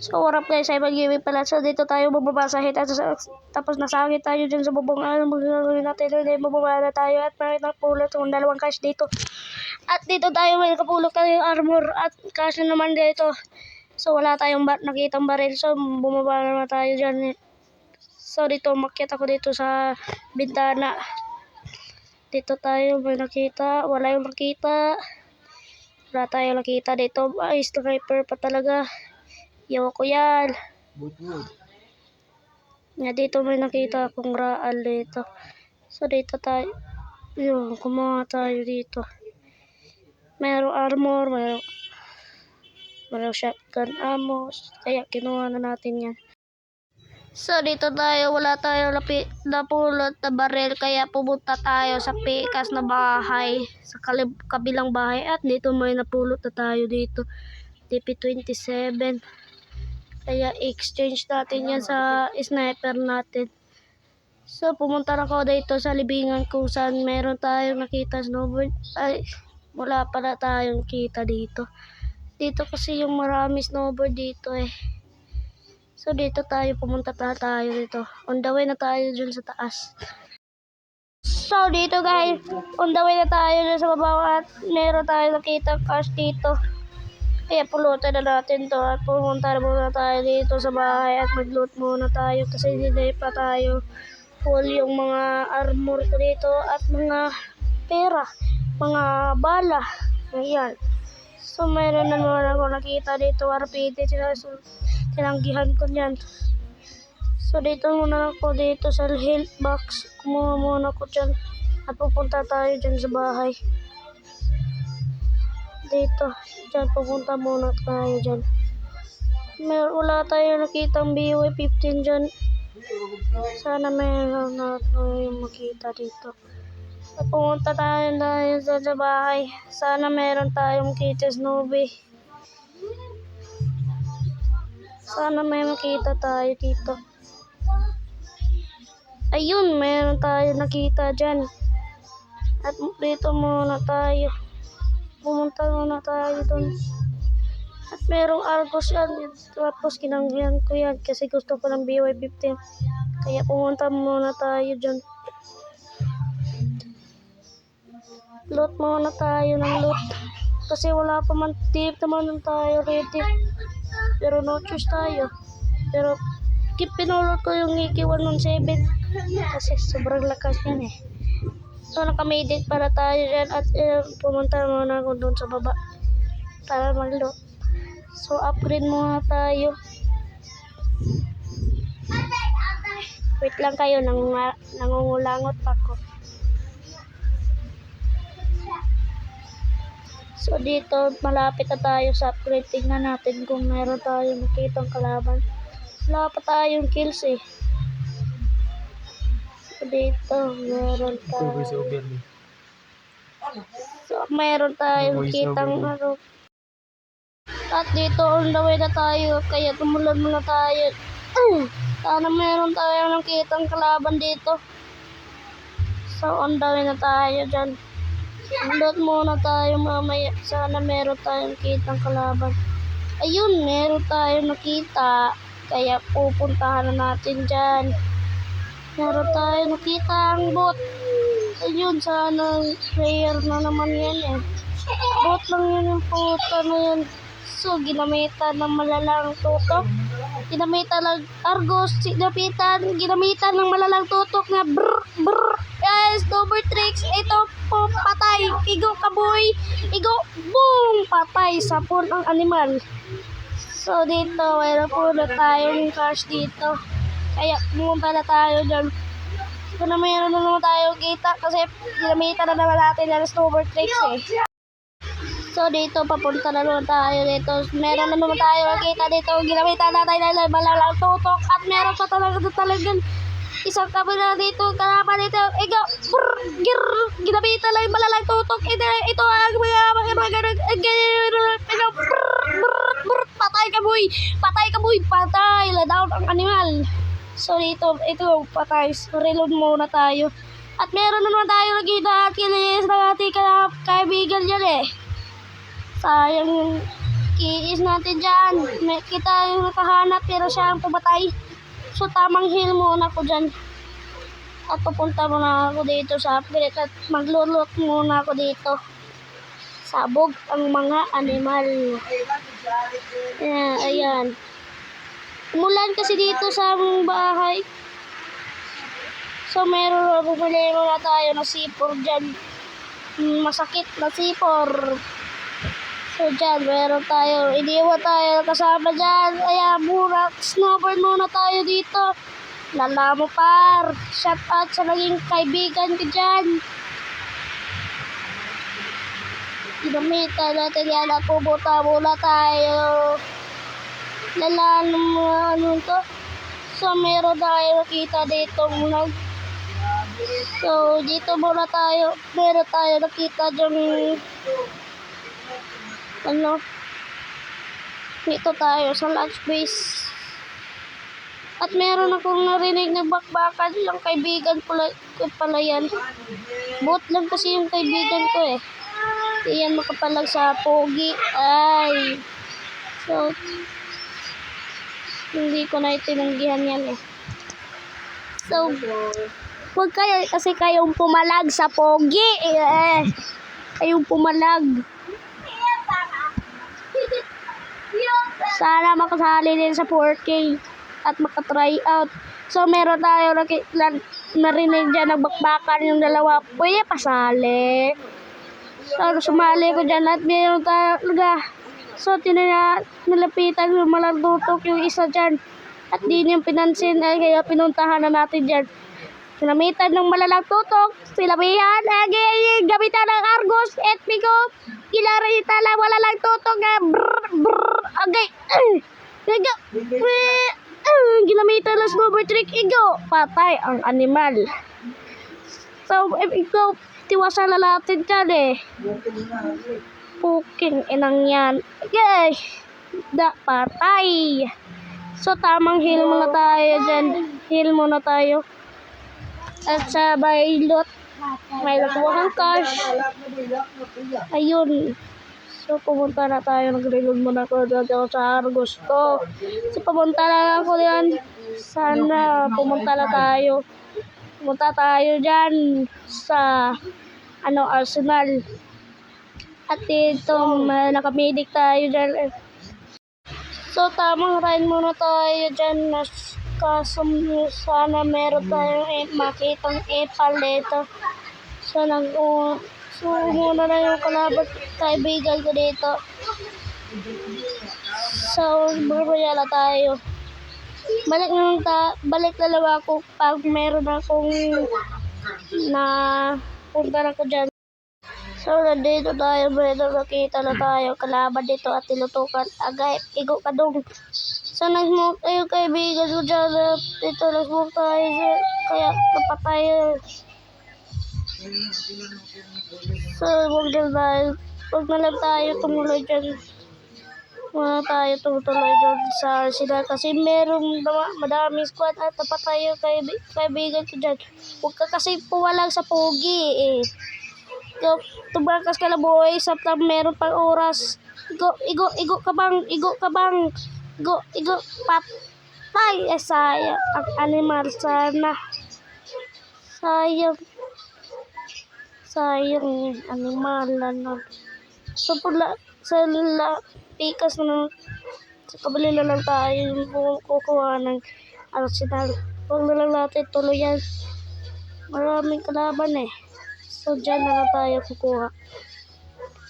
So, what up guys, Ivan Gaming pala. So, dito tayo mababasahin at tapos nasangit tayo dyan sa bubong. Magagawin natin ulit, mababa na tayo at may napulot yung dalawang cash dito. At dito tayo may nakapulot tayo yung armor at cash na naman dito. So, wala tayong nakitang baril. So, bumaba naman tayo dyan. So, dito umakyat ako dito sa bintana. Dito tayo may nakita, wala yung nakita. Wala tayong nakita dito. Ay, sniper pa talaga. Yaw ko yan. Dito may nakita akong raal dito. So dito tayo. Yun, kumuha tayo dito. Merong armor, merong shotgun ammo. Kaya kinuha na natin yan. So dito tayo, wala tayo napulot na baril. Kaya pumunta tayo sa pikas na bahay. Sa kabilang bahay. At dito may napulot na tayo dito. TP27. Kaya exchange natin yan sa sniper natin. So pumunta na ako dito sa libingan kung saan meron tayong nakita snowboard. Ay, wala pala tayong kita dito. Dito kasi yung marami snowboard dito eh. So dito tayo, pumunta tayo dito. On the way na tayo dyan sa taas. So dito guys, on the way na tayo dyan sa baba at meron tayong nakita cash dito. Kaya pulutan na natin to at pumunta na muna tayo dito sa bahay at mag-loot muna tayo kasi hindi pa tayo full yung mga armor ko dito at mga pera, mga bala. Ayan. So mayroon na naman ako nakita dito RPG, tinanggihan ko niyan. So dito muna ako dito sa health box, kumuha muna ko dyan at pupunta tayo dyan sa bahay. Dito, dyan, pupunta muna tayo dyan. Wala tayo nakitang BOE 15 dyan. Sana meron na tayo makita dito. At pumunta tayo sa bahay. Sana meron tayong kita Snowy. Sana may makita tayo dito. Ayun, meron tayo nakita dyan. At dito muna tayo. Pumunta muna tayo doon. At merong Argos yan. Tapos kinanggihan ko yan kasi gusto ko ng BY 15. Kaya pumunta muna tayo dyan. Loot muna tayo ng loot. Kasi wala pa man tip naman tayo ready. Pero no choice tayo. Pero pinulot ko yung Iki 117. Kasi sobrang lakas yan eh. So nakamedit para tayo dyan at pumunta muna ako doon sa baba para mag-loot. So upgrade muna tayo. Wait lang kayo, nangungulangot pa ko. So dito malapit na tayo sa upgrade. Tingnan natin kung meron tayo makitang kalaban. Wala pa tayong kills eh. Dito meron tayo. So meron tayong kitang ano. At dito on the way na tayo. Kaya tumulan muna tayo. Sana meron tayong kitang kalaban dito. So on the way na tayo dyan. Loot muna tayo mamaya. Sana meron tayong kitang kalaban. Ayun, meron tayong nakita. Kaya pupuntahan na natin dyan. Meron tayo nakita ang bot. Ayun, sana player na naman yan eh. Bot lang yun yung puta na yan. So, ginamitan ng malalang tutok. Ginamitan ng Argos. Ginamitan ng malalang tutok na brr, brr. Guys, double tricks. Ito po, patay. Igo, kaboy. Igo, boom! Patay. Sapon ang animal. So, dito, mayroon po na tayong cash dito. Kaya pumunta na tayo dyan. Kung na mayroon na naman tayo kita kasi ginamitan na naman natin ng snowboard tricks eh. So dito papunta na naman tayo dito. Meron na naman tayo kita dito. Ginamitan natin na malalang tutok. At meron pa talagang isang kabila dito. Kalaban dito. Ego, brr, gir. Ginamitan lang malalang tutok. Ito ang patay ka boy. Patay ka boy. Patay. Ladown ang animal. So dito, ito patay. So reload muna tayo. At meron na naman tayo nakita at kinis ng ating kaibigan yan eh. Sayang yung Kiis natin dyan. May kita yung nakahanap pero siya ang pumatay. So tamang heal muna ako dyan. At pupunta muna ako dito sa upgrade at maglulot muna ako dito. Sabog ang mga animal. Ayan. Umulan kasi dito sa aming bahay. So meron bumili muna tayo ng C4 dyan. Masakit na C4. So dyan meron tayo. Iniwan tayo kasama dyan. Ayan muna. Snowboard muna tayo dito. Lala mo par. Shout out sa naging kaibigan ko dyan. Ginamitan natin yan at pumunta muna tayo. Lala mo ano to. So meron tayo nakita dito muna. So dito muna tayo. Meron tayo nakita dyan. Ano. Dito tayo sa lunch base. At meron akong narinig na bakbakan yung kaibigan ko pala yan. Bot lang kasi yung kaibigan ko eh. Iyan makapalag sa pogi. Ay. So, hindi ko na itinanggihan yan eh. So, huwag kayo kasi kayong pumalag sa pogi eh. Kayong pumalag. Sana makasali din sa 4K. At makatry out. So, meron tayo narinig dyan, nagbakbakan yung dalawa. Pwede pasali. So, sumali ko dyan at meron talaga. So, nilapitan yung malardutok yung isa dyan. At di niyang pinansin, kaya pinuntahan na natin dyan. Sinamitan ng malalang tutok, silabihan, gamitan ng Argos, Etpico, kilarita lang malalang tutok na agay, ginamitan ng snowboard trick, igo, patay ang animal. So, ikaw, tiwasan na natin dyan eh. Puking inang yan. Okay. Patay. So, tamang heal muna tayo dyan. Heal muna tayo. At sa bailot, may nakuha kang cash. Ayun. So, pumunta na tayo. Nag-reload muna ako dito sa Argos ko. So, pumunta na ako yan. Sana pumunta na tayo. Pumunta tayo dyan sa Arsenal. At dito, nakamidik tayo dyan. So, tamang ride muna tayo dyan. Kaso, sana meron tayong makitang epal dito. So, muna na yung kaibigan ko dito. So, magbayala tayo. Balik na lang ako pag meron akong punta na ko dyan. So, nandito tayo, nakita na tayo, kalaban dito at tinutukan. Agay, igo ka dong. So, nag-smoke tayo, kaibigan ko dyan. Dito, nag-smoke tayo, kaya napatay. So, huwag na lang tayo tumuloy dyan. Wala tayo tumutuloy dyan sa Arsenal kasi merong madaming squad at napatay yung kaibigan ko dyan. Huwag ka kasi puwalag sa pogi eh. Tumakas ka na boy, sapta meron pang oras. Igo ka bang, patay. Sayang, ang animal sana. Sayang, animal na. So, pikas na sa kabali na lang tayo yung kukuha ng Arsenal. Huwag na lang natin tuloy yan. Maraming kalaban eh. So, dyan na lang tayo kukuha.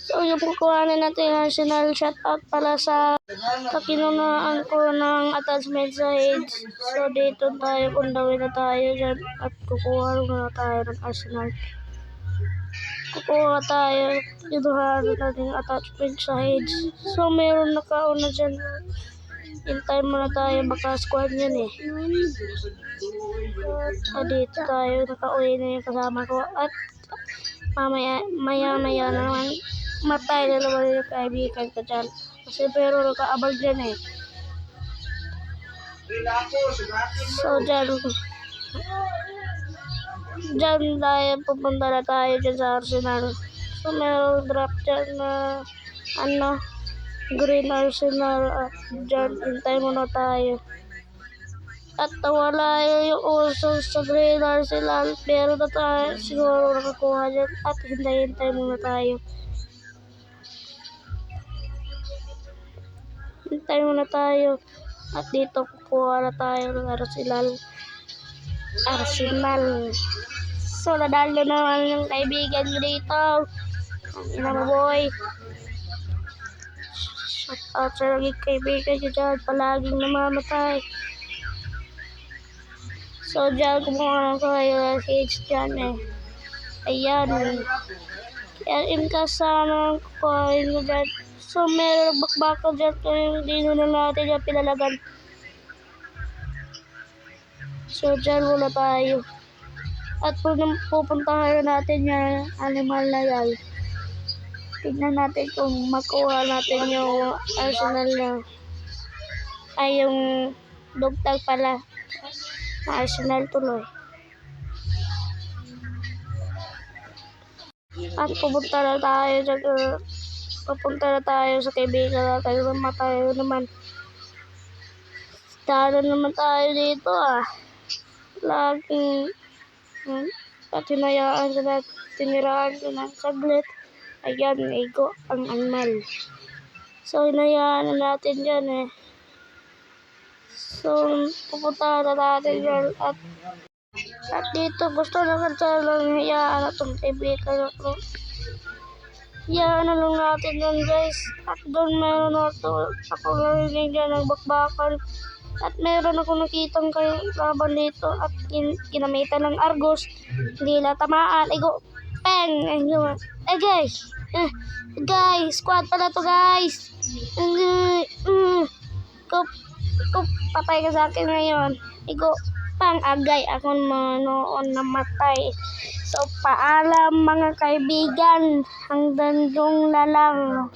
So, yung kukuha na natin Arsenal, shoutout pala sa kakinunaan ko ng attachment sa AIDS. So, dito tayo, kundawin na tayo dyan at kukuha na tayo ng Arsenal. Kukuha tayo, kinuha natin yung attachment sa AIDS. So, meron nakauna dyan. Hintay muna tayo, baka squad yan eh. At dito tayo, nakauwi na yung kasama ko. At maya naman matay na naman yung kaibigan ko dyan. Kasi pero nakaabag dyan eh. So dyan tayo, pupunta na tayo dyan sa Arsenal. So meron drop dyan na Green Arsenal at dyan, hintay muna tayo. At nawala yung uso sa Green Arsenal. Meron na tayo siguro nakakuha dyan. At hintay-hintay muna tayo. Hintay muna tayo. At dito kukuha na tayo ng Arsenal. So, nadalo naman yung kaibigan ko dito. Ang ina mo, boy. Shout out sa naging kaibigan ko dyan. Palaging namamatay. So, dyan kumuha ko kayo hits dyan eh. Ayan. Kaya yung kasama kukuhain ko dyan. So, meron bakbaka dyan. Kaya hindi na natin dyan pinalagan. So, dyan muna tayo. At pupuntahan natin yung animal na yan. Tignan natin kung makuha natin yung Arsenal na. Ay, yung dugtag pala. Arsenal tuloy. At pupunta na tayo sa kaibigan natin. Tayo naman. Dalo naman tayo dito ah. Laging at hinayaan ko na tiniraan ko ng saglit. Ayan, igo ang animal. So, hinayaan na natin dyan eh. So, pupunta na natin dyan at dito gusto naman sa lang hayaan na itong kaibigan ko. Hayaan na lang natin dyan guys. At doon meron ako narinig dyan ng bakbakan. At meron ako nakitang laban dito at ginamitan ng Argos. Hindi na tamaan. Igo, peng! Guys! Guys! Squad pala to guys! Patay ka sa akin ngayon. Igo, pang agay. Ako noon namatay. So, paalam mga kaibigan. Hanggang doon na lang.